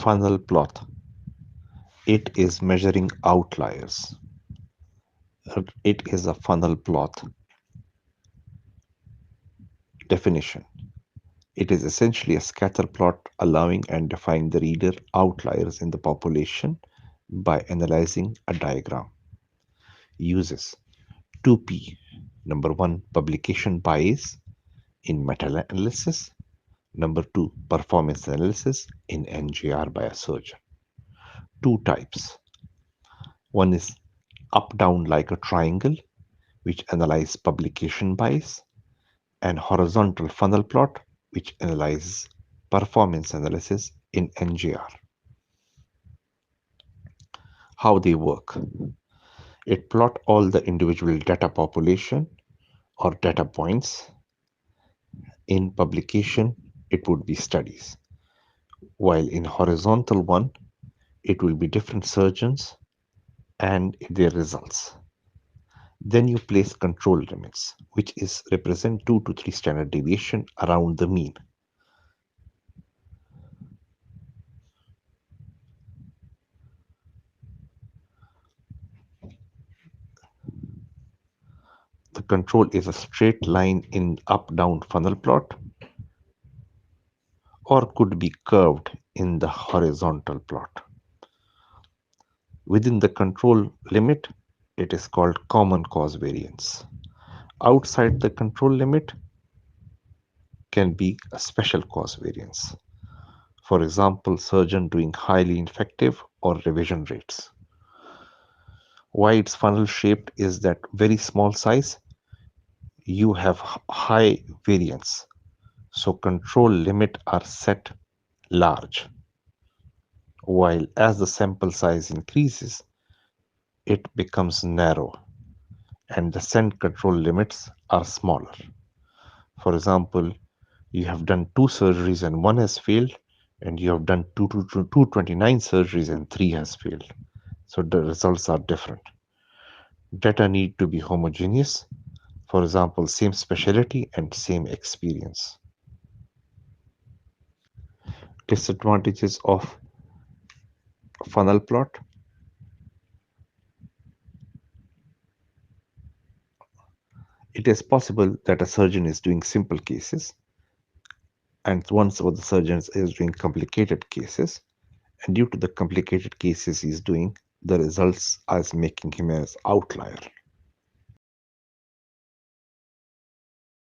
funnel plot. It is measuring outliers. It is a funnel plot. Definition. It is essentially a scatter plot allowing and defining the reader outliers in the population by analyzing a diagram. Uses 2P. Number 1, publication bias in meta-analysis. Number 2, performance analysis in NGR by a surgeon. Two types. One is up-down like a triangle, which analyzes publication bias, and horizontal funnel plot, which analyzes performance analysis in NGR. How they work. It plot all the individual data population or data points. In publication, it would be studies. While in horizontal one, it will be different surgeons and their results. Then you place control limits, which is represent 2 to 3 standard deviation around the mean. The control is a straight line in up-down funnel plot or could be curved in the horizontal plot. Within the control limit, it is called common cause variance. Outside the control limit can be a special cause variance. For example, surgeon doing highly infective or revision rates. Why it's funnel shaped is that very small size, you have high variance. So control limit are set large. While as the sample size increases, it becomes narrow and the set control limits are smaller. For example, you have done 2 surgeries and 1 has failed, and you have done 229 surgeries and 3 has failed. So the results are different. Data need to be homogeneous. For example, same specialty and same experience. Disadvantages of funnel plot. It is possible that a surgeon is doing simple cases and one of the surgeons is doing complicated cases, and due to the complicated cases he's doing, the results are making him as outlier.